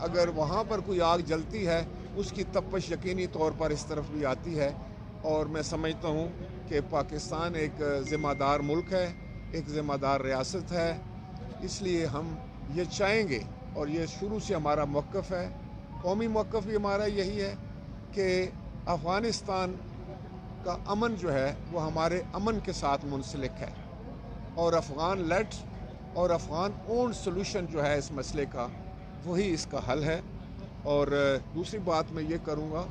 اگر وہاں پر کوئی آگ جلتی ہے اس کی تپش یقینی طور پر اس طرف بھی آتی ہے، اور میں سمجھتا ہوں کہ پاکستان ایک ذمہ دار ملک ہے، ایک ذمہ دار ریاست ہے، اس لیے ہم یہ چاہیں گے، اور یہ شروع سے ہمارا موقف ہے، قومی موقف بھی ہمارا یہی ہے کہ افغانستان کا امن جو ہے وہ ہمارے امن کے ساتھ منسلک ہے، اور افغان لیڈ اور افغان اون سلوشن جو ہے اس مسئلے کا، وہی اس کا حل ہے۔ اور دوسری بات میں یہ کروں گا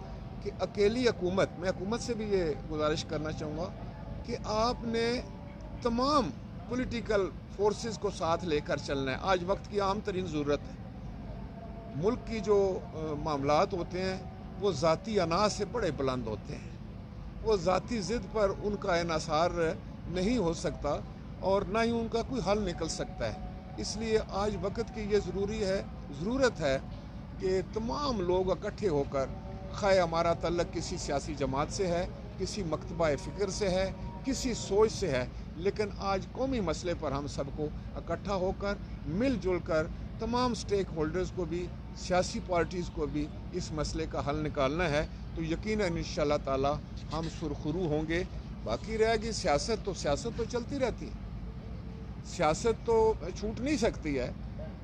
کہ اکیلی حکومت، میں حکومت سے بھی یہ گزارش کرنا چاہوں گا کہ آپ نے تمام پولیٹیکل فورسز کو ساتھ لے کر چلنا ہے۔ آج وقت کی عام ترین ضرورت ہے۔ ملک کی جو معاملات ہوتے ہیں وہ ذاتی انا سے بڑے بلند ہوتے ہیں، وہ ذاتی ضد پر ان کا انحصار نہیں ہو سکتا اور نہ ہی ان کا کوئی حل نکل سکتا ہے۔ اس لیے آج وقت کی یہ ضرورت ہے کہ تمام لوگ اکٹھے ہو کر، خواہ ہمارا تعلق کسی سیاسی جماعت سے ہے، کسی مکتبہ فکر سے ہے، کسی سوچ سے ہے، لیکن آج قومی مسئلے پر ہم سب کو اکٹھا ہو کر، مل جل کر، تمام سٹیک ہولڈرز کو بھی، سیاسی پارٹیز کو بھی اس مسئلے کا حل نکالنا ہے، تو یقیناً انشاءاللہ تعالی ہم سرخرو ہوں گے۔ باقی رہے گی سیاست تو چلتی رہتی ہے، سیاست تو چھوٹ نہیں سکتی ہے،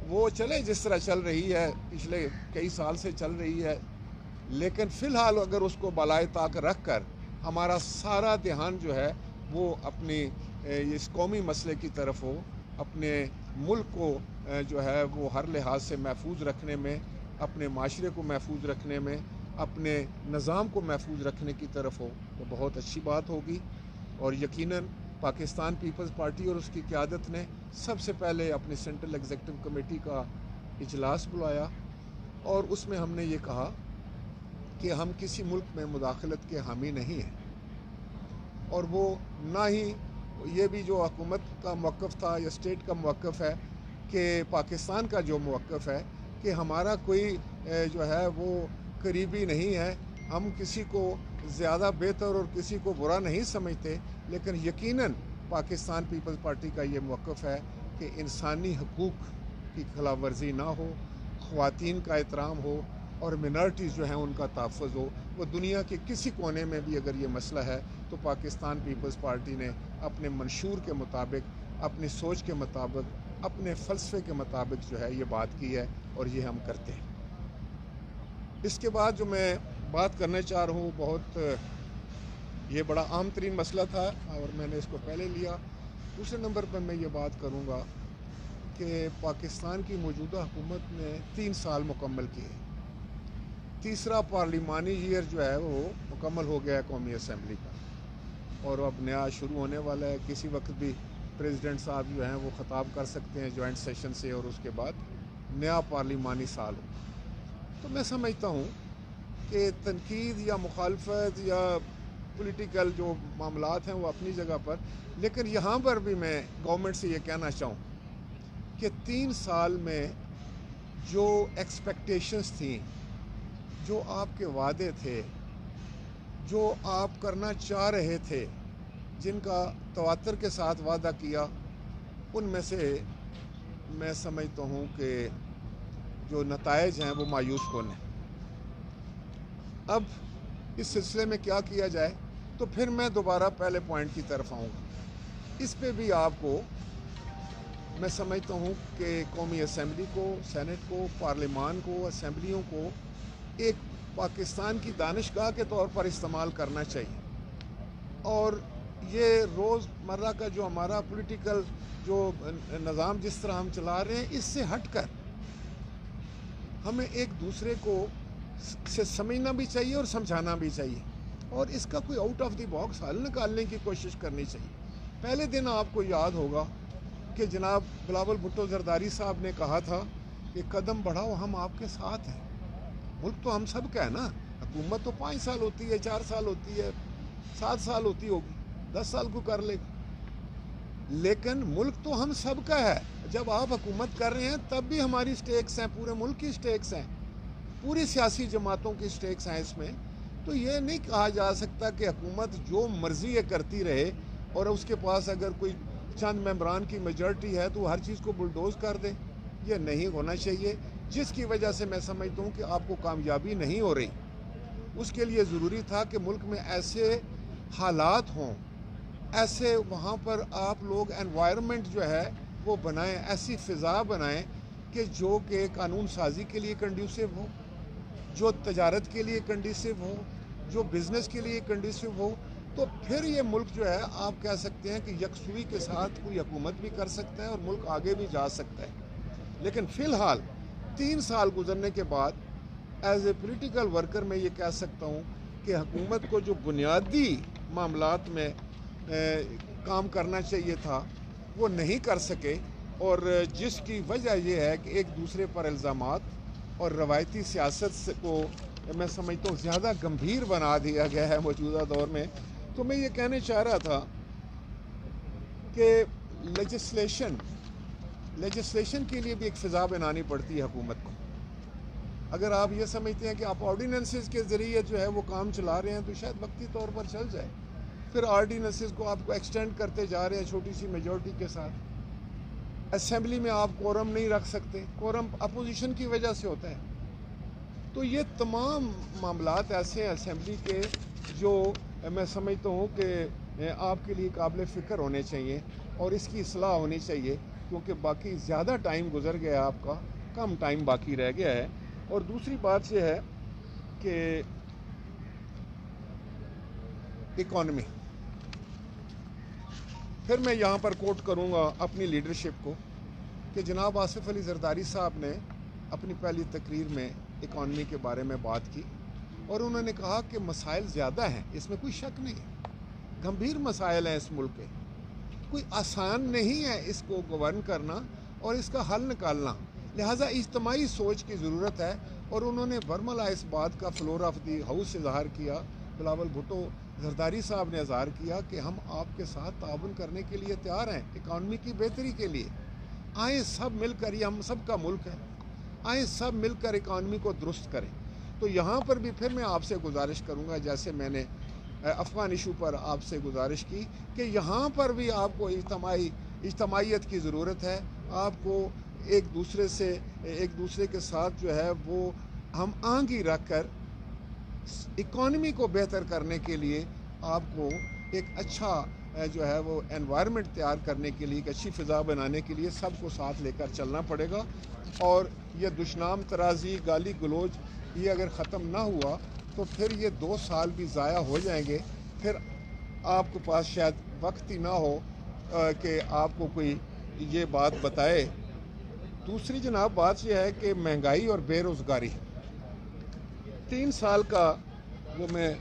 وہ چلے جس طرح چل رہی ہے، پچھلے کئی سال سے چل رہی ہے، لیکن فی الحال اگر اس کو بالائے طاق رکھ کر ہمارا سارا دھیان جو ہے وہ اپنی اس قومی مسئلے کی طرف ہو، اپنے ملک کو جو ہے وہ ہر لحاظ سے محفوظ رکھنے میں، اپنے معاشرے کو محفوظ رکھنے میں، اپنے نظام کو محفوظ رکھنے کی طرف ہو، تو بہت اچھی بات ہوگی۔ اور یقیناً پاکستان پیپلز پارٹی اور اس کی قیادت نے سب سے پہلے اپنی سینٹرل ایگزیکٹو کمیٹی کا اجلاس بلایا، اور اس میں ہم نے یہ کہا کہ ہم کسی ملک میں مداخلت کے حامی نہیں ہیں، اور وہ نہ ہی یہ بھی جو حکومت کا موقف تھا یا اسٹیٹ کا موقف ہے کہ پاکستان کا جو موقف ہے کہ ہمارا کوئی جو ہے وہ قریبی نہیں ہے، ہم کسی کو زیادہ بہتر اور کسی کو برا نہیں سمجھتے، لیکن یقیناً پاکستان پیپلز پارٹی کا یہ موقف ہے کہ انسانی حقوق کی خلاف ورزی نہ ہو، خواتین کا احترام ہو، اور منارٹیز جو ہیں ان کا تحفظ ہو۔ وہ دنیا کے کسی کونے میں بھی اگر یہ مسئلہ ہے تو پاکستان پیپلز پارٹی نے اپنے منشور کے مطابق، اپنی سوچ کے مطابق، اپنے فلسفے کے مطابق جو ہے یہ بات کی ہے، اور یہ ہم کرتے ہیں۔ اس کے بعد جو میں بات کرنا چاہ رہا ہوں، بہت یہ بڑا عام ترین مسئلہ تھا اور میں نے اس کو پہلے لیا۔ دوسرے نمبر پر میں یہ بات کروں گا کہ پاکستان کی موجودہ حکومت نے 3 سال مکمل کیے، تیسرا پارلیمانی ایئر جو ہے وہ مکمل ہو گیا ہے قومی اسمبلی کا، اور اب نیا شروع ہونے والا ہے۔ کسی وقت بھی پریزیڈنٹ صاحب جو ہیں وہ خطاب کر سکتے ہیں جوائنٹ سیشن سے، اور اس کے بعد نیا پارلیمانی سال ہو۔ تو میں سمجھتا ہوں کہ تنقید یا مخالفت یا پولیٹیکل جو معاملات ہیں وہ اپنی جگہ پر، لیکن یہاں پر بھی میں گورنمنٹ سے یہ کہنا چاہوں کہ 3 سال میں جو ایکسپیکٹیشنز تھیں، جو آپ کے وعدے تھے، جو آپ کرنا چاہ رہے تھے، جن کا تواتر کے ساتھ وعدہ کیا، ان میں سے میں سمجھتا ہوں کہ جو نتائج ہیں وہ مایوس کن ہیں۔ اب اس سلسلے میں کیا کیا جائے، تو پھر میں دوبارہ پہلے پوائنٹ کی طرف آؤں گا۔ اس پہ بھی آپ کو میں سمجھتا ہوں کہ قومی اسمبلی کو، سینٹ کو، پارلیمان کو، اسمبلیوں کو ایک پاکستان کی دانشگاہ کے طور پر استعمال کرنا چاہیے، اور یہ روز مرہ کا جو ہمارا پولیٹیکل جو نظام جس طرح ہم چلا رہے ہیں، اس سے ہٹ کر ہمیں ایک دوسرے کو سے سمجھنا بھی چاہیے اور سمجھانا بھی چاہیے، اور اس کا کوئی آؤٹ آف دی باکس حل نکالنے کی کوشش کرنی چاہیے۔ پہلے دن آپ کو یاد ہوگا کہ جناب بلاول بھٹو زرداری صاحب نے کہا تھا کہ قدم بڑھاؤ، ہم آپ کے ساتھ ہیں۔ ملک تو ہم سب کا ہے نا، حکومت تو 5 سال ہوتی ہے، 4 سال ہوتی ہے، 7 سال ہوتی ہوگی، 10 سال کو کر لے گا، لیکن ملک تو ہم سب کا ہے۔ جب آپ حکومت کر رہے ہیں تب بھی ہماری سٹیکس ہیں، پورے ملک کی سٹیکس ہیں، پوری سیاسی جماعتوں کی سٹیکس ہیں اس میں۔ تو یہ نہیں کہا جا سکتا کہ حکومت جو مرضی یہ کرتی رہے، اور اس کے پاس اگر کوئی چند ممبران کی میجورٹی ہے تو ہر چیز کو بلڈوز کر دے۔ یہ نہیں ہونا چاہیے۔ جس کی وجہ سے میں سمجھتا ہوں کہ آپ کو کامیابی نہیں ہو رہی. اس کے لیے ضروری تھا کہ ملک میں ایسے حالات ہوں، ایسے وہاں پر آپ لوگ انوائرمنٹ جو ہے وہ بنائیں، ایسی فضا بنائیں کہ جو کہ قانون سازی کے لیے کنڈیوسیو ہو، جو تجارت کے لیے کنڈیسیو ہو، جو بزنس کے لیے کنڈیسیو ہو. تو پھر یہ ملک جو ہے آپ کہہ سکتے ہیں کہ یکسوئی کے ساتھ کوئی حکومت بھی کر سکتا ہے اور ملک آگے بھی جا سکتا ہے. لیکن فی الحال 3 سال گزرنے کے بعد ایز اے پولیٹیکل ورکر میں یہ کہہ سکتا ہوں کہ حکومت کو جو بنیادی معاملات میں کام کرنا چاہیے تھا وہ نہیں کر سکے، اور جس کی وجہ یہ ہے کہ ایک دوسرے پر الزامات اور روایتی سیاست کو میں سمجھتا ہوں زیادہ گمبھیر بنا دیا گیا ہے موجودہ دور میں. تو میں یہ کہنے چاہ رہا تھا کہ لیجسلیشن کے لیے بھی ایک فضا بنانی پڑتی ہے حکومت کو. اگر آپ یہ سمجھتے ہیں کہ آپ آرڈیننسز کے ذریعے جو ہے وہ کام چلا رہے ہیں تو شاید وقتی طور پر چل جائے. پھر آرڈیننسز کو آپ کو ایکسٹینڈ کرتے جا رہے ہیں چھوٹی سی میجورٹی کے ساتھ. اسمبلی میں آپ کورم نہیں رکھ سکتے، کورم اپوزیشن کی وجہ سے ہوتا ہے. تو یہ تمام معاملات ایسے ہیں اسمبلی کے جو میں سمجھتا ہوں کہ آپ کے لیے قابل فکر ہونے چاہیے اور اس کی اصلاح ہونی چاہیے، کیونکہ باقی زیادہ ٹائم گزر گیا، آپ کا کم ٹائم باقی رہ گیا ہے. اور دوسری بات یہ ہے کہ اکانومی، پھر میں یہاں پر کوٹ کروں گا اپنی لیڈرشپ کو کہ جناب آصف علی زرداری صاحب نے اپنی پہلی تقریر میں اکانومی کے بارے میں بات کی اور انہوں نے کہا کہ مسائل زیادہ ہیں، اس میں کوئی شک نہیں ہے، گمبھیر مسائل ہیں اس ملک کے، کوئی آسان نہیں ہے اس کو گورن کرنا اور اس کا حل نکالنا، لہٰذا اجتماعی سوچ کی ضرورت ہے. اور انہوں نے برملا اس بات کا فلور آف دی ہاؤس اظہار کیا، بلاول بھٹو زرداری صاحب نے اظہار کیا کہ ہم آپ کے ساتھ تعاون کرنے کے لیے تیار ہیں اکانومی کی بہتری کے لیے. آئیں سب مل کر، یہ ہم سب کا ملک ہے، آئیں سب مل کر اکانومی کو درست کریں. تو یہاں پر بھی پھر میں آپ سے گزارش کروں گا، جیسے میں نے افغان ایشو پر آپ سے گزارش کی، کہ یہاں پر بھی آپ کو اجتماعیت کی ضرورت ہے. آپ کو ایک دوسرے کے ساتھ جو ہے وہ ہم آنگی رکھ کر اکانومی کو بہتر کرنے کے لیے آپ کو ایک اچھا جو ہے وہ انوائرمنٹ تیار کرنے کے لیے، ایک اچھی فضا بنانے کے لیے سب کو ساتھ لے کر چلنا پڑے گا. اور یہ دشنام ترازی، گالی گلوچ یہ اگر ختم نہ ہوا تو پھر یہ 2 سال بھی ضائع ہو جائیں گے. پھر آپ کے پاس شاید وقت ہی نہ ہو کہ آپ کو کوئی یہ بات بتائے. دوسری جناب بات یہ ہے کہ مہنگائی اور بے روزگاری 3 سال کا وہ میں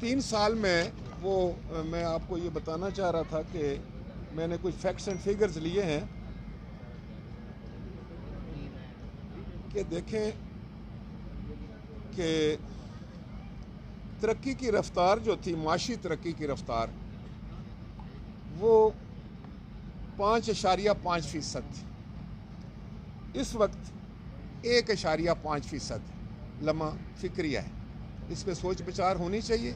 3 سال میں وہ میں آپ کو یہ بتانا چاہ رہا تھا کہ میں نے کچھ فیکٹس اینڈ فگرز لیے ہیں کہ دیکھیں کہ ترقی کی رفتار جو تھی، معاشی ترقی کی رفتار، وہ 5.5% تھی. اس وقت 1.5% لمحہ فکریہ ہے. اس پہ سوچ بچار ہونی چاہیے.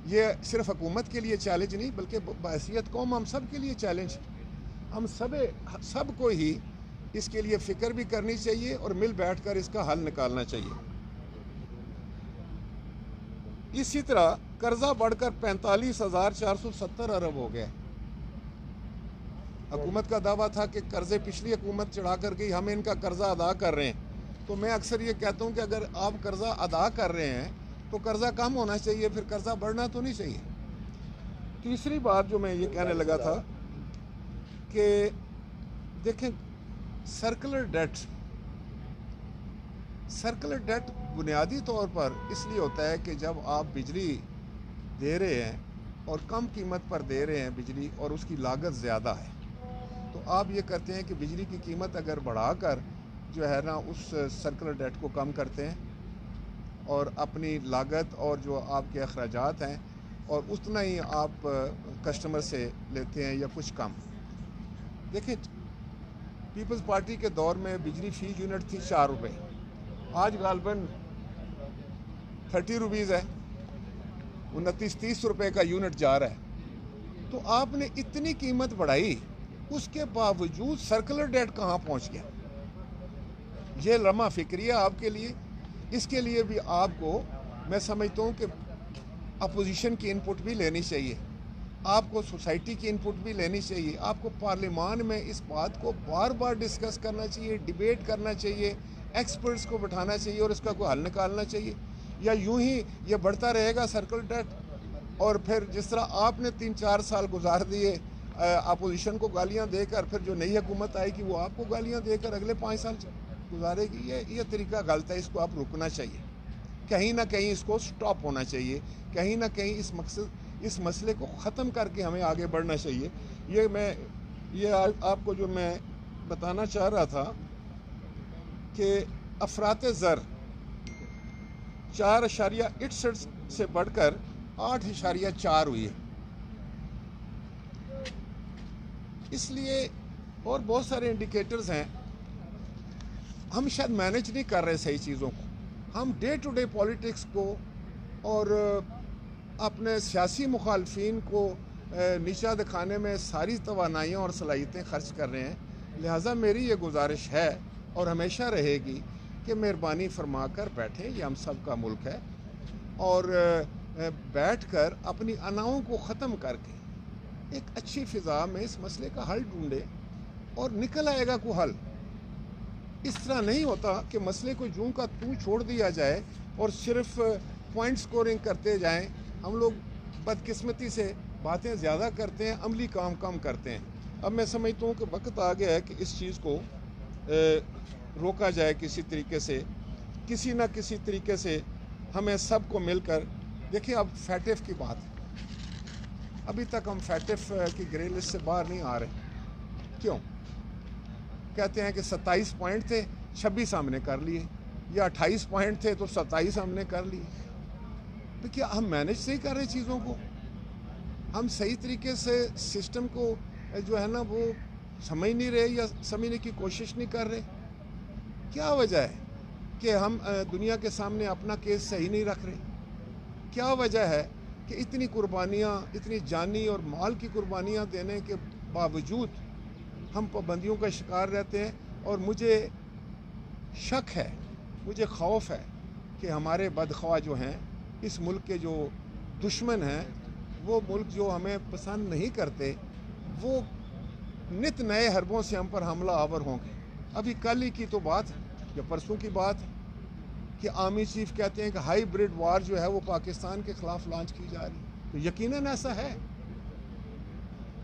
یہ صرف حکومت کے لیے چیلنج نہیں بلکہ بحیثیت قوم ہم سب کے لیے چیلنج. ہم سب کو ہی اس کے لیے فکر بھی کرنی چاہیے اور مل بیٹھ کر اس کا حل نکالنا چاہیے. اسی طرح قرضہ بڑھ کر 45,470 ارب ہو گیا. حکومت کا دعویٰ تھا کہ قرضے پچھلی حکومت چڑھا کر گئی، ہم ان کا قرضہ ادا کر رہے ہیں. تو میں اکثر یہ کہتا ہوں کہ اگر آپ قرضہ ادا کر رہے ہیں تو قرضہ کم ہونا چاہیے، پھر قرضہ بڑھنا تو نہیں چاہیے. تیسری بات جو میں یہ کہنے لگا تھا کہ دیکھیں سرکلر ڈیٹ بنیادی طور پر اس لیے ہوتا ہے کہ جب آپ بجلی دے رہے ہیں اور کم قیمت پر دے رہے ہیں بجلی اور اس کی لاگت زیادہ ہے، تو آپ یہ کرتے ہیں کہ بجلی کی قیمت اگر بڑھا کر جو ہے نا اس سرکلر ڈیٹ کو کم کرتے ہیں اور اپنی لاگت اور جو آپ کے اخراجات ہیں اور اتنا ہی آپ کسٹمر سے لیتے ہیں یا کچھ کم. دیکھیں پیپلز پارٹی کے دور میں بجلی فی یونٹ تھی 4 روپے، آج غالباً 30 روپیز ہے، 29-30 روپے کا یونٹ جا رہا ہے. تو آپ نے اتنی قیمت بڑھائی اس کے باوجود سرکولر ڈیٹ کہاں پہنچ گیا؟ یہ لمحہ فکریہ آپ کے لیے. اس کے لیے بھی آپ کو میں سمجھتا ہوں کہ اپوزیشن کی انپٹ بھی لینی چاہیے, آپ کو سوسائٹی کی انپٹ بھی لینی چاہیے, آپ کو پارلیمان میں اس بات کو بار بار ڈسکس کرنا چاہیے, ڈیبیٹ کرنا چاہیے, ایکسپرٹس کو بٹھانا چاہیے اور اس کا کوئی حل نکالنا چاہیے. یا یوں ہی یہ بڑھتا رہے گا سرکل ڈیٹ, اور پھر جس طرح آپ نے 3-4 سال گزار دیے اپوزیشن کو گالیاں دے کر, پھر جو نئی حکومت آئے گی وہ آپ کو گالیاں دے کر اگلے 5 سال گزارے گی. یہ طریقہ غلط ہے, اس کو آپ رکنا چاہیے, کہیں نہ کہیں اس کو سٹاپ ہونا چاہیے, کہیں نہ کہیں اس مسئلے کو ختم کر کے ہمیں آگے بڑھنا چاہیے. یہ آپ کو جو میں بتانا چاہ رہا تھا کہ افراط زر 4.61 سے بڑھ کر 8.4 ہوئی ہے. اس لیے اور بہت سارے انڈیکیٹرز ہیں, ہم شاید مینج نہیں کر رہے صحیح چیزوں کو. ہم ڈے ٹو ڈے پولیٹکس کو اور اپنے سیاسی مخالفین کو نیچا دکھانے میں ساری توانائیاں اور صلاحیتیں خرچ کر رہے ہیں. لہٰذا میری یہ گزارش ہے اور ہمیشہ رہے گی کہ مہربانی فرما کر بیٹھیں, یہ ہم سب کا ملک ہے, اور بیٹھ کر اپنی اناؤں کو ختم کر کے ایک اچھی فضا میں اس مسئلے کا حل ڈھونڈیں اور نکل آئے گا کوئی حل. اس طرح نہیں ہوتا کہ مسئلے کو جوں کا توں چھوڑ دیا جائے اور صرف پوائنٹ سکورنگ کرتے جائیں. ہم لوگ بدقسمتی سے باتیں زیادہ کرتے ہیں, عملی کام کم کرتے ہیں. اب میں سمجھتا ہوں کہ وقت آ گیا ہے کہ اس چیز کو روکا جائے کسی طریقے سے, کسی نہ کسی طریقے سے ہمیں سب کو مل کر. دیکھیں اب فیٹف کی بات, ابھی تک ہم فیٹف کی گرے لسٹ سے باہر نہیں آ رہے. کیوں؟ کہتے ہیں کہ 27 پوائنٹ تھے, 26 ہم نے کر لیے, یا 28 پوائنٹ تھے تو 27 ہم نے کر لیے. تو کیا ہم مینج صحیح کر رہے چیزوں کو؟ ہم صحیح طریقے سے سسٹم کو جو ہے نا وہ سمجھ نہیں رہے یا سمجھنے کی کوشش نہیں کر رہے؟ کیا وجہ ہے کہ ہم دنیا کے سامنے اپنا کیس صحیح نہیں رکھ رہے؟ کیا وجہ ہے کہ اتنی قربانیاں, اتنی جانی اور مال کی قربانیاں دینے کے باوجود ہم پابندیوں کا شکار رہتے ہیں؟ اور مجھے شک ہے, مجھے خوف ہے کہ ہمارے بدخواہ جو ہیں, اس ملک کے جو دشمن ہیں, وہ ملک جو ہمیں پسند نہیں کرتے, وہ نت نئے حربوں سے ہم پر حملہ آور ہوں گے. ابھی کل ہی کی تو بات یا پرسوں کی بات کہ آرمی چیف کہتے ہیں کہ ہائی بریڈ وار جو ہے وہ پاکستان کے خلاف لانچ کی جا رہی. تو یقیناً ایسا ہے.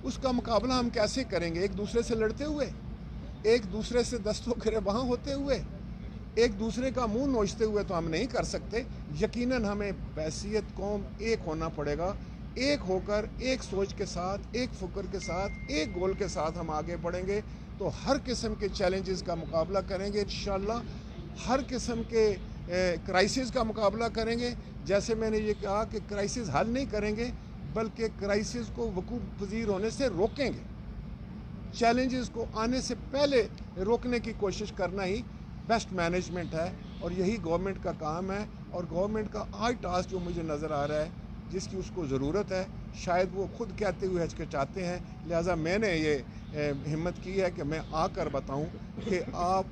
اس کا مقابلہ ہم کیسے کریں گے؟ ایک دوسرے سے لڑتے ہوئے, ایک دوسرے سے دست و گریباں ہوتے ہوئے, ایک دوسرے کا منہ نوچتے ہوئے تو ہم نہیں کر سکتے. یقیناً ہمیں بحیثیت قوم ایک ہونا پڑے گا, ایک ہو کر ایک سوچ کے ساتھ, ایک فکر کے ساتھ, ایک گول کے ساتھ ہم آگے بڑھیں گے تو ہر قسم کے چیلنجز کا مقابلہ کریں گے انشاءاللہ. ہر قسم کے کرائسس کا مقابلہ کریں گے. جیسے میں نے یہ کہا کہ کرائسس حل نہیں کریں گے بلکہ کرائسس کو وقوع پذیر ہونے سے روکیں گے. چیلنجز کو آنے سے پہلے روکنے کی کوشش کرنا ہی بیسٹ مینجمنٹ ہے, اور یہی گورنمنٹ کا کام ہے. اور گورنمنٹ کا آج ٹاسک جو مجھے نظر آ رہا ہے, جس کی اس کو ضرورت ہے, شاید وہ خود کہتے ہوئے ہچکچاتے ہیں. لہٰذا میں نے یہ ہمت کی ہے کہ میں آ کر بتاؤں کہ آپ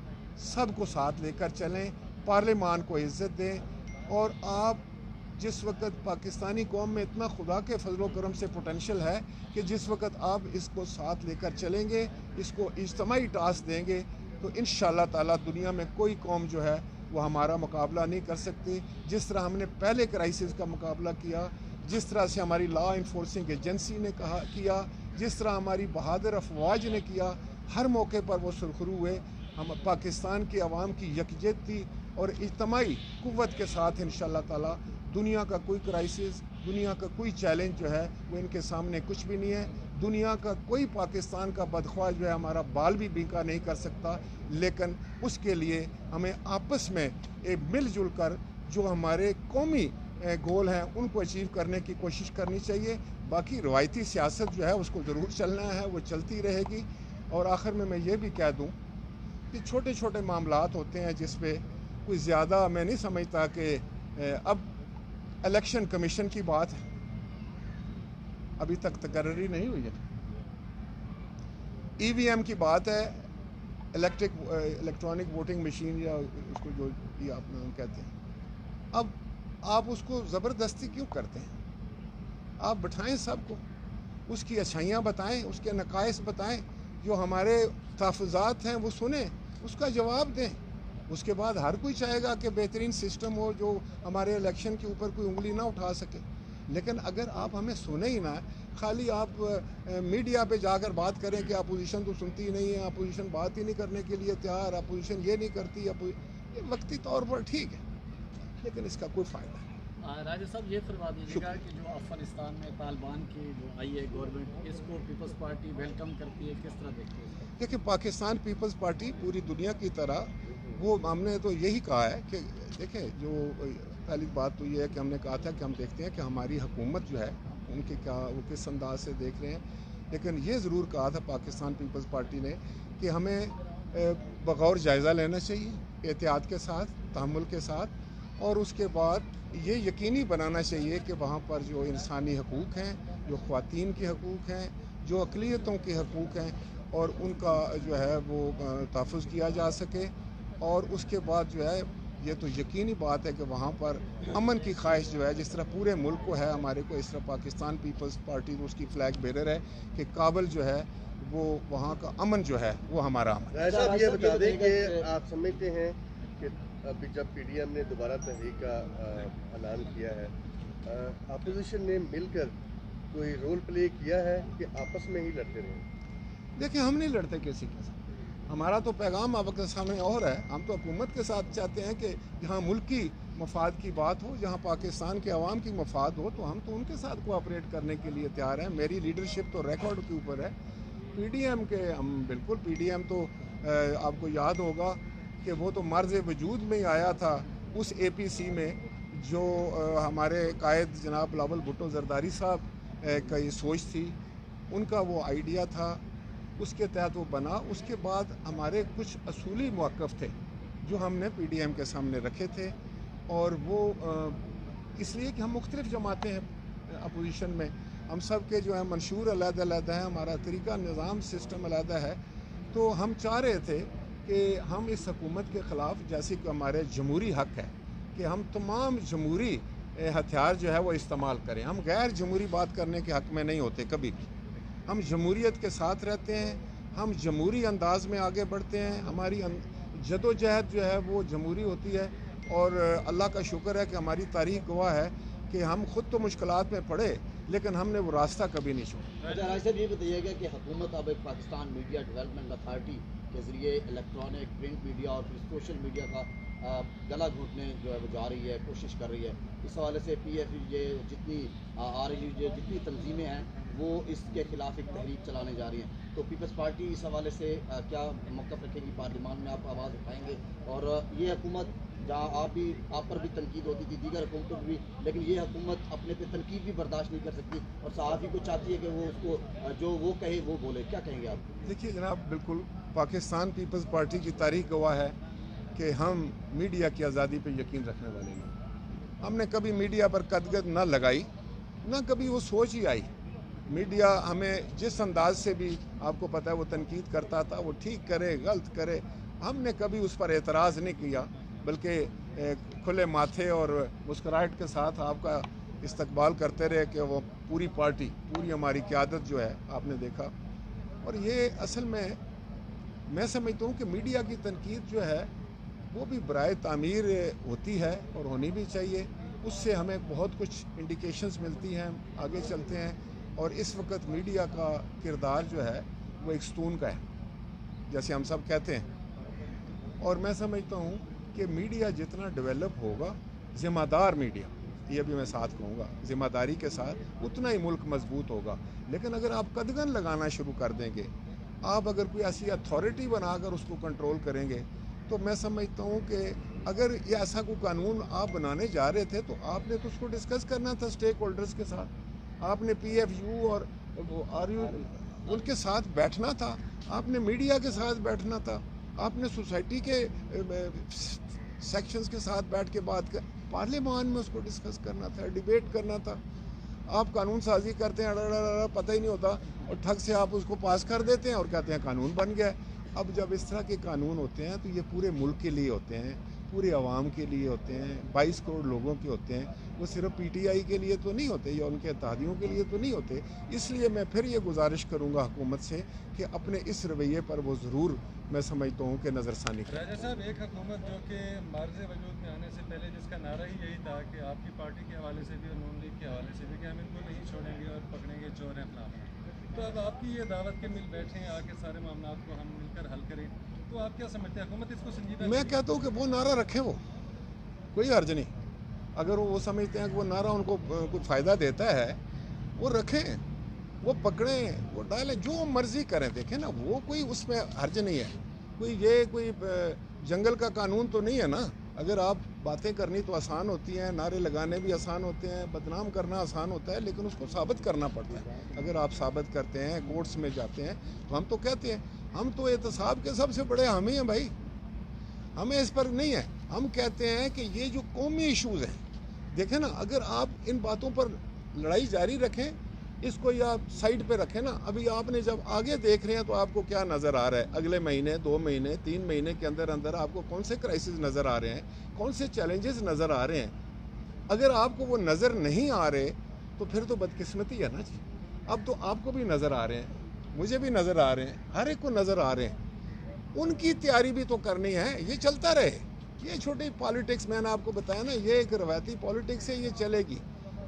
سب کو ساتھ لے کر چلیں, پارلیمان کو عزت دیں, اور آپ جس وقت پاکستانی قوم میں اتنا خدا کے فضل و کرم سے پوٹینشل ہے کہ جس وقت آپ اس کو ساتھ لے کر چلیں گے, اس کو اجتماعی ٹاسک دیں گے, تو انشاءاللہ تعالیٰ دنیا میں کوئی قوم جو ہے وہ ہمارا مقابلہ نہیں کر سکتی. جس طرح ہم نے پہلے کرائسس کا مقابلہ کیا, جس طرح سے ہماری لا انفورسنگ ایجنسی نے کیا, جس طرح ہماری بہادر افواج نے کیا, ہر موقع پر وہ سرخرو ہوئے. ہم پاکستان کی عوام کی یکجہتی اور اجتماعی قوت کے ساتھ انشاءاللہ تعالیٰ دنیا کا کوئی کرائسس, دنیا کا کوئی چیلنج جو ہے وہ ان کے سامنے کچھ بھی نہیں ہے. دنیا کا کوئی پاکستان کا بدخواہ جو ہے ہمارا بال بھی بینکا نہیں کر سکتا. لیکن اس کے لیے ہمیں آپس میں مل جل کر جو ہمارے قومی گول ہیں ان کو اچیو کرنے کی کوشش کرنی چاہیے. باقی روایتی سیاست جو ہے اس کو ضرور چلنا ہے, وہ چلتی رہے گی. اور آخر میں یہ بھی کہہ دوں کہ چھوٹے چھوٹے معاملات ہوتے ہیں جس پہ کوئی زیادہ میں نہیں سمجھتا کہ اب الیکشن کمیشن کی بات ابھی تک تقرری نہیں ہوئی ہے. EVM کی بات ہے، الیکٹرانک ووٹنگ مشین، یا اس کو جو یہ آپ نام کہتے ہیں، اب آپ اس کو زبردستی کیوں کرتے ہیں؟ آپ بٹھائیں سب کو، اس کی اچھائیاں بتائیں، اس کے نقائص بتائیں، جو ہمارے تحفظات ہیں وہ سنیں، اس کا جواب دیں۔ اس کے بعد ہر کوئی چاہے گا کہ بہترین سسٹم ہو جو ہمارے الیکشن کے اوپر کوئی انگلی نہ اٹھا سکے، لیکن اگر آپ ہمیں سنیں ہی نہ، خالی آپ میڈیا پہ جا کر بات کریں کہ اپوزیشن تو سنتی ہی نہیں ہے، اپوزیشن بات ہی نہیں کرنے کے لیے تیار، اپوزیشن یہ نہیں کرتی، یہ وقتی طور پر ٹھیک ہے، لیکن اس کا کوئی فائدہ نہیں۔ راجہ صاحب یہ فرما دیجیے گا کہ جو افغانستان میں طالبان کی جو آئی ہے گورنمنٹ، اس کو پیپلز پارٹی ویلکم کرتی ہے، کس طرح دیکھتی ہے اس کو؟ دیکھیں، پاکستان پیپلز پارٹی پوری دنیا کی طرح، وہ ہم نے تو یہی کہا ہے کہ دیکھیں، جو پہلی بات تو یہ ہے کہ ہم نے کہا تھا کہ ہم دیکھتے ہیں کہ ہماری حکومت جو ہے ان کے کیا، وہ کس انداز سے دیکھ رہے ہیں، لیکن یہ ضرور کہا تھا پاکستان پیپلز پارٹی نے کہ ہمیں بغور جائزہ لینا چاہیے، احتیاط کے ساتھ، تحمل کے ساتھ، اور اس کے بعد یہ یقینی بنانا چاہیے کہ وہاں پر جو انسانی حقوق ہیں، جو خواتین کے حقوق ہیں، جو اقلیتوں کے حقوق ہیں، اور ان کا جو ہے وہ تحفظ کیا جا سکے، اور اس کے بعد جو ہے یہ تو یقینی بات ہے کہ وہاں پر امن کی خواہش جو ہے، جس طرح پورے ملک کو ہے ہمارے کو، اس طرح پاکستان پیپلز پارٹی اس کی فلیگ بیرر ہے کہ کابل جو ہے وہ وہاں کا امن جو ہے وہ ہمارا امن ہے۔ صاحب یہ بتا دیں کہ آپ سمجھتے ہیں کہ ابھی جب پی ڈی ایم نے دوبارہ تحریک کا اعلان کیا ہے، اپوزیشن نے مل کر کوئی رول پلے کیا ہے کہ آپس میں ہی لڑتے رہے؟ دیکھیں، ہم نہیں لڑتے کسی کے ساتھ، ہمارا تو پیغام آپ کے سامنے اور ہے، ہم تو حکومت کے ساتھ چاہتے ہیں کہ جہاں ملکی مفاد کی بات ہو، جہاں پاکستان کے عوام کی مفاد ہو، تو ہم تو ان کے ساتھ کوآپریٹ کرنے کے لیے تیار ہیں۔ میری لیڈرشپ تو ریکارڈ کے اوپر ہے، پی ڈی ایم کے ہم بالکل، پی ڈی ایم تو آپ کو یاد ہوگا کہ وہ تو مرز وجود میں ہی آیا تھا اس اے پی سی میں، جو ہمارے قائد جناب بلاول بھٹو زرداری صاحب کا یہ سوچ تھی، ان کا وہ آئیڈیا تھا، اس کے تحت وہ بنا۔ اس کے بعد ہمارے کچھ اصولی موقف تھے جو ہم نے پی ڈی ایم کے سامنے رکھے تھے، اور وہ اس لیے کہ ہم مختلف جماعتیں ہیں اپوزیشن میں، ہم سب کے جو ہے منشور علیحدہ علیحدہ ہے، ہمارا طریقہ نظام سسٹم علیحدہ ہے، تو ہم چاہ رہے تھے کہ ہم اس حکومت کے خلاف، جیسے کہ ہمارے جمہوری حق ہے کہ ہم تمام جمہوری ہتھیار جو ہے وہ استعمال کریں، ہم غیر جمہوری بات کرنے کے حق میں نہیں ہوتے کبھی بھی، ہم جمہوریت کے ساتھ رہتے ہیں، ہم جمہوری انداز میں آگے بڑھتے ہیں، ہماری جد و جہد جو ہے وہ جمہوری ہوتی ہے، اور اللہ کا شکر ہے کہ ہماری تاریخ گواہ ہے کہ ہم خود تو مشکلات میں پڑے لیکن ہم نے وہ راستہ کبھی نہیں چھوڑا۔ راج صاحب یہ بتائیے گا کہ حکومت اب ایک پاکستان میڈیا ڈیولپمنٹ اتھارٹی کے ذریعے الیکٹرانک پرنٹ میڈیا اور پھر سوشل میڈیا کا گلا گھونٹنے جو ہے وہ جا رہی ہے، کوشش کر رہی ہے، اس حوالے سے پی ایف یہ جتنی آ رہی جتنی تنظیمیں ہیں وہ اس کے خلاف ایک تحریک چلانے جا رہی ہیں، تو پیپلز پارٹی اس حوالے سے کیا موقف رکھے گی؟ پارلیمان میں آپ آواز اٹھائیں گے؟ اور یہ حکومت جہاں آپ پر بھی تنقید ہوتی تھی، دیگر حکومتوں پر بھی، لیکن یہ حکومت اپنے پہ تنقید بھی برداشت نہیں کر سکتی اور صحافی کو چاہتی ہے کہ وہ اس کو جو وہ کہے وہ بولے، کیا کہیں گے آپ؟ دیکھیے جناب، بالکل پاکستان پیپلز پارٹی کی تاریخ گواہ ہے کہ ہم میڈیا کی آزادی پہ یقین رکھنے والے نہیں، ہم نے کبھی میڈیا پر قدغن نہ لگائی، نہ کبھی وہ سوچ ہی آئی۔ میڈیا ہمیں جس انداز سے بھی آپ کو پتہ ہے وہ تنقید کرتا تھا، وہ ٹھیک کرے غلط کرے، ہم نے کبھی اس پر اعتراض نہیں کیا، بلکہ کھلے ماتھے اور مسکراہٹ کے ساتھ آپ کا استقبال کرتے رہے کہ وہ پوری پارٹی، پوری ہماری قیادت جو ہے آپ نے دیکھا۔ اور یہ اصل میں سمجھتا ہوں کہ میڈیا کی تنقید جو ہے وہ بھی برائے تعمیر ہوتی ہے اور ہونی بھی چاہیے، اس سے ہمیں بہت کچھ انڈیکیشنز ملتی ہیں، آگے چلتے ہیں، اور اس وقت میڈیا کا کردار جو ہے وہ ایک ستون کا ہے جیسے ہم سب کہتے ہیں، اور میں سمجھتا ہوں کہ میڈیا جتنا ڈیولپ ہوگا، ذمہ دار میڈیا، یہ بھی میں ساتھ کہوں گا، ذمہ داری کے ساتھ، اتنا ہی ملک مضبوط ہوگا۔ لیکن اگر آپ قدغن لگانا شروع کر دیں گے، آپ اگر کوئی ایسی اتھارٹی بنا کر اس کو کنٹرول کریں گے، تو میں سمجھتا ہوں کہ اگر یہ ایسا کوئی قانون آپ بنانے جا رہے تھے تو آپ نے تو اس کو ڈسکس کرنا تھا اسٹیک ہولڈرز کے ساتھ، آپ نے پی ایف یو اور آر یو ان کے ساتھ بیٹھنا تھا، آپ نے میڈیا کے ساتھ بیٹھنا تھا، آپ نے سوسائٹی کے سیکشنز کے ساتھ بیٹھ کے بات کر، پارلیمان میں اس کو ڈسکس کرنا تھا، ڈیبیٹ کرنا تھا۔ آپ قانون سازی کرتے ہیں پتہ ہی نہیں ہوتا اور ٹھگ سے آپ اس کو پاس کر دیتے ہیں اور کہتے ہیں قانون بن گیا ہے۔ اب جب اس طرح کے قانون ہوتے ہیں تو یہ پورے ملک کے لیے ہوتے ہیں، پورے عوام کے لیے ہوتے ہیں، 22 کروڑ لوگوں کے ہوتے ہیں، وہ صرف پی ٹی آئی کے لیے تو نہیں ہوتے یا ان کے اتحادیوں کے لیے تو نہیں ہوتے۔ اس لیے میں پھر یہ گزارش کروں گا حکومت سے کہ اپنے اس رویے پر وہ ضرور میں سمجھتا ہوں کہ نظر ثانی کریں۔ راجہ صاحب، ایک حکومت جو کہ معرض وجود میں آنے سے پہلے جس کا نعرہ ہی یہی تھا کہ آپ کی پارٹی کے حوالے سے بھی اور نون لیگ کے حوالے سے بھی کہ ہم ان کو نہیں چھوڑیں گے اور پکڑیں گے چور ہیں فلاں، تو اب آپ کی یہ دعوت کے مل بیٹھے ہیں آ کے سارے معاملات کو ہم مل کر حل کریں، تو آپ کیا سمجھتے ہیں حکومت اس کو سنجیدہ؟ میں کہتا ہوں کہ وہ نعرہ رکھیں، وہ کوئی حرج نہیں، اگر وہ سمجھتے ہیں کہ وہ نعرہ ان کو کوئی فائدہ دیتا ہے وہ رکھیں، وہ پکڑیں، وہ ڈالیں، جو مرضی کریں۔ دیکھیں نا، وہ کوئی اس میں حرج نہیں ہے، کوئی جنگل کا قانون تو نہیں ہے نا۔ اگر آپ باتیں کرنی تو آسان ہوتی ہیں، نعرے لگانے بھی آسان ہوتے ہیں، بدنام کرنا آسان ہوتا ہے، لیکن اس کو ثابت کرنا پڑتا ہے۔ اگر آپ ثابت کرتے ہیں، کورٹس میں جاتے ہیں، تو ہم تو کہتے ہیں ہم تو احتساب کے سب سے بڑے حامی ہیں بھائی، ہمیں اس پر نہیں ہے۔ ہم کہتے ہیں کہ یہ جو قومی ایشوز ہیں، دیکھیں نا، اگر آپ ان باتوں پر لڑائی جاری رکھیں، اس کو یا سائڈ پہ رکھیں نا، ابھی آپ نے جب آگے دیکھ رہے ہیں تو آپ کو کیا نظر آ رہا ہے، اگلے مہینے 2 مہینے 3 مہینے کے اندر آپ کو کون سے کرائسس نظر آ رہے ہیں، کون سے چیلنجز نظر آ رہے ہیں۔ اگر آپ کو وہ نظر نہیں آ رہے تو پھر تو بدقسمتی ہے نا جی۔ اب تو آپ کو بھی نظر آ رہے ہیں، مجھے بھی نظر آ رہے ہیں، ہر ایک کو نظر آ رہے ہیں، ان کی تیاری بھی تو کرنی ہے۔ یہ چلتا رہے، یہ چھوٹی پالیٹکس، میں نے آپ کو بتایا نا، یہ ایک روایتی پالیٹکس ہے، یہ چلے گی۔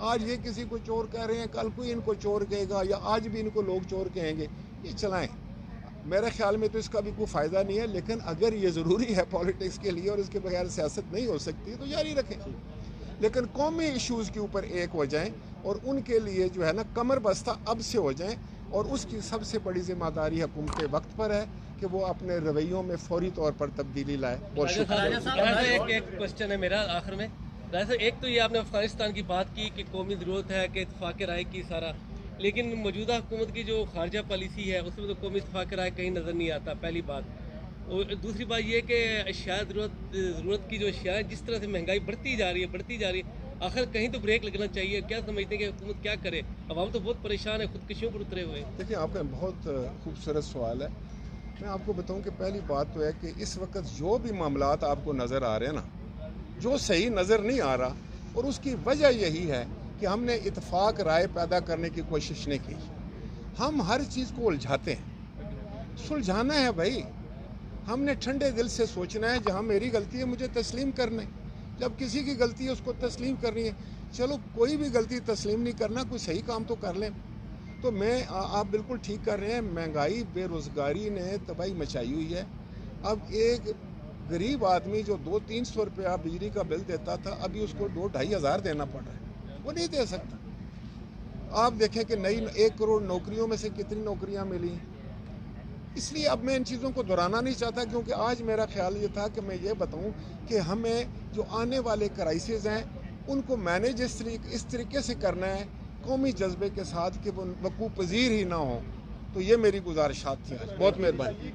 آج یہ کسی کو چور کہہ رہے ہیں، کل کوئی ان کو چور کہے گا، یا آج بھی ان کو لوگ چور کہیں گے، یہ چلائیں۔ میرے خیال میں تو اس کا بھی کوئی فائدہ نہیں ہے، لیکن اگر یہ ضروری ہے پالیٹکس کے لیے اور اس کے بغیر سیاست نہیں ہو سکتی تو جاری رکھیں، لیکن قومی ایشوز کے اوپر ایک ہو جائیں اور ان کے لیے جو ہے نا کمر بستہ اب سے ہو جائیں، اور اس کی سب سے بڑی ذمہ داری حکومت وقت پر ہے کہ وہ اپنے رویوں میں فوری طور پر تبدیلی لائے۔ بہت شکریہ۔ ایک کوشچن ہے میرا آخر میں، راجہ صاحب، ایک تو یہ آپ نے افغانستان کی بات کی کہ قومی ضرورت ہے کہ اتفاق رائے کی سارا، لیکن موجودہ حکومت کی جو خارجہ پالیسی ہے اس میں تو قومی اتفاق رائے کہیں نظر نہیں آتا، پہلی بات۔ اور دوسری بات یہ کہ اشیاء ضرورت کی جو اشیاء ہے، جس طرح سے مہنگائی بڑھتی جا رہی ہے، آخر کہیں تو بریک لگنا چاہیے۔ کیا سمجھتے ہیں کہ حکومت کیا کرے؟ عوام تو بہت پریشان ہے، خودکشیوں پر اترے ہوئے۔ دیکھیں، آپ کا بہت خوبصورت سوال ہے۔ میں آپ کو بتاؤں کہ پہلی بات تو ہے کہ اس وقت جو بھی معاملات آپ کو نظر آ رہے ہیں نا، جو صحیح نظر نہیں آ رہا، اور اس کی وجہ یہی ہے کہ ہم نے اتفاق رائے پیدا کرنے کی کوشش نہیں کی۔ ہم ہر چیز کو الجھاتے ہیں، سلجھانا ہے بھائی۔ ہم نے ٹھنڈے دل سے سوچنا ہے، جہاں میری غلطی ہے مجھے تسلیم کرنا ہے، جب کسی کی غلطی ہے اس کو تسلیم کرنی ہے۔ چلو، کوئی بھی غلطی تسلیم نہیں کرنا، کوئی صحیح کام تو کر لیں۔ تو آپ بالکل ٹھیک کر رہے ہیں، مہنگائی بے روزگاری نے تباہی مچائی ہوئی ہے۔ اب ایک غریب آدمی جو 200-300 روپیہ بجلی کا بل دیتا تھا، ابھی اس کو 2-2.5 ہزار دینا پڑ رہا ہے، وہ نہیں دے سکتا۔ آپ دیکھیں کہ نئی 1 کروڑ نوکریوں میں سے کتنی نوکریاں ملی۔ اس لیے اب میں ان چیزوں کو دہرانا نہیں چاہتا، کیونکہ آج میرا خیال یہ تھا کہ میں یہ بتاؤں کہ ہمیں جو آنے والے کرائسس ہیں ان کو مینیج اس طریقے سے کرنا ہے، قومی جذبے کے ساتھ، کہ وہ وقوع پذیر ہی نہ ہوں۔ تو یہ میری گزارشات تھیں۔ بہت مہربانی۔